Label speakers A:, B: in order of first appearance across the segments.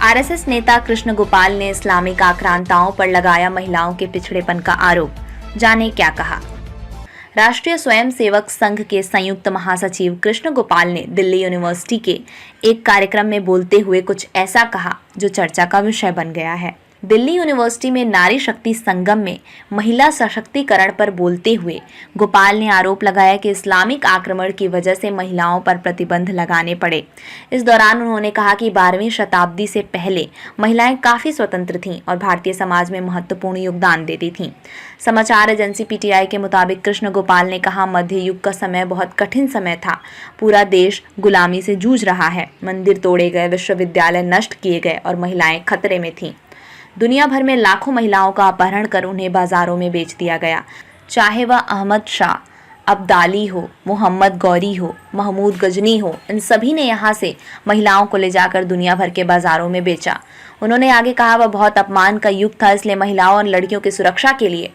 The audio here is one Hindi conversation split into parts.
A: आरएसएस नेता कृष्ण गोपाल ने इस्लामिक आक्रांताओं पर लगाया महिलाओं के पिछड़ेपन का आरोप। जाने क्या कहा। राष्ट्रीय स्वयंसेवक संघ के संयुक्त महासचिव कृष्ण गोपाल ने दिल्ली यूनिवर्सिटी के एक कार्यक्रम में बोलते हुए कुछ ऐसा कहा जो चर्चा का विषय बन गया है। दिल्ली यूनिवर्सिटी में नारी शक्ति संगम में महिला सशक्तिकरण पर बोलते हुए गोपाल ने आरोप लगाया कि इस्लामिक आक्रमण की वजह से महिलाओं पर प्रतिबंध लगाने पड़े। इस दौरान उन्होंने कहा कि 12वीं शताब्दी से पहले महिलाएं काफ़ी स्वतंत्र थीं और भारतीय समाज में महत्वपूर्ण योगदान देती थीं। समाचार एजेंसी पीटीआई के मुताबिक कृष्ण गोपाल ने कहा, मध्य युग का समय बहुत कठिन समय था। पूरा देश गुलामी से जूझ रहा है। मंदिर तोड़े गए, विश्वविद्यालय नष्ट किए गए और महिलाएं खतरे में थीं। दुनिया भर में लाखों महिलाओं का अपहरण कर उन्हें बाजारों में बेच दिया गया, चाहे वह अहमद शाह अब्दाली हो, मोहम्मद गौरी हो, महमूद गजनी हो। इन सभी ने यहाँ से महिलाओं को ले जाकर दुनिया भर के बाजारों में बेचा। उन्होंने आगे कहा, वह बहुत अपमान का युग था, इसलिए महिलाओं और लड़कियों की सुरक्षा के लिए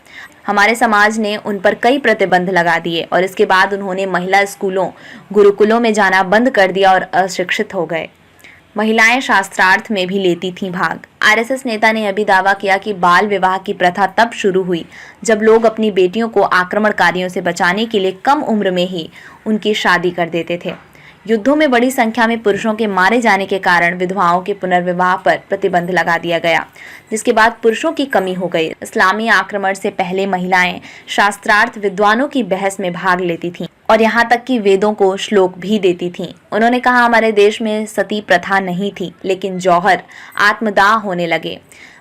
A: हमारे समाज ने उन पर कई प्रतिबंध लगा दिए और इसके बाद उन्होंने महिला स्कूलों, गुरुकुलों में जाना बंद कर दिया और अशिक्षित हो गए। महिलाएं शास्त्रार्थ में भी लेती थीं भाग। आरएसएस नेता ने यह भी दावा किया कि बाल विवाह की प्रथा तब शुरू हुई जब लोग अपनी बेटियों को आक्रमणकारियों से बचाने के लिए कम उम्र में ही उनकी शादी कर देते थे। युद्धों में बड़ी संख्या में पुरुषों के मारे जाने के कारण विधवाओं के पुनर्विवाह पर प्रतिबंध लगा दिया गया, जिसके बाद पुरुषों की कमी हो गई। इस्लामी आक्रमण से पहले महिलाएं शास्त्रार्थ विद्वानों की बहस में भाग लेती थीं और यहाँ तक कि वेदों को श्लोक भी देती थीं। उन्होंने कहा, हमारे देश में सती प्रथा नहीं थी, लेकिन जौहर आत्मदाह होने लगे,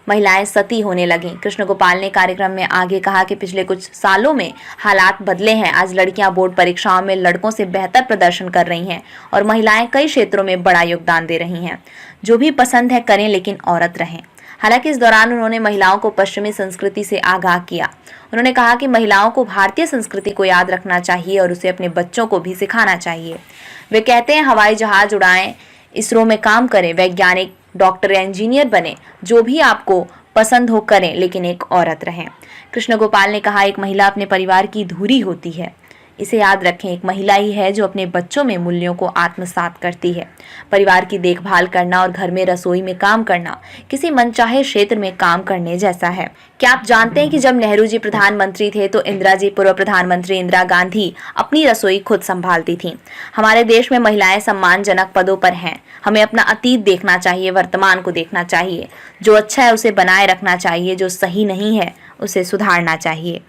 A: महिलाएं सती होने लगीं। कृष्ण गोपाल ने कार्यक्रम में आगे कहा कि पिछले कुछ सालों में हालात बदले हैं। आज लड़कियां बोर्ड परीक्षाओं में लड़कों से बेहतर प्रदर्शन कर रही हैं और महिलाएं कई क्षेत्रों में बड़ा योगदान दे रही हैं। जो भी पसंद है करें, लेकिन औरत रहें। हालांकि इस दौरान उन्होंने महिलाओं को पश्चिमी संस्कृति से आगाह किया। उन्होंने कहा कि महिलाओं को भारतीय संस्कृति को याद रखना चाहिए और उसे अपने बच्चों को भी सिखाना चाहिए। वे कहते हैं, हवाई जहाज उड़ाएं, इसरो में काम करें, वैज्ञानिक, डॉक्टर या इंजीनियर बने, जो भी आपको पसंद हो करें, लेकिन एक औरत रहें। कृष्ण गोपाल ने कहा, एक महिला अपने परिवार की धुरी होती है। इसे याद रखें, एक महिला ही है जो अपने बच्चों में मूल्यों को आत्मसात करती है। परिवार की देखभाल करना और घर में रसोई में काम करना किसी मनचाहे क्षेत्र में काम करने जैसा है। क्या आप जानते हैं कि जब नेहरू जी प्रधानमंत्री थे तो इंदिरा जी, पूर्व प्रधानमंत्री इंदिरा गांधी, अपनी रसोई खुद संभालती थीं। हमारे देश में महिलाएं सम्मानजनक पदों पर हैं। हमें अपना अतीत देखना चाहिए, वर्तमान को देखना चाहिए। जो अच्छा है उसे बनाए रखना चाहिए, जो सही नहीं है उसे सुधारना चाहिए।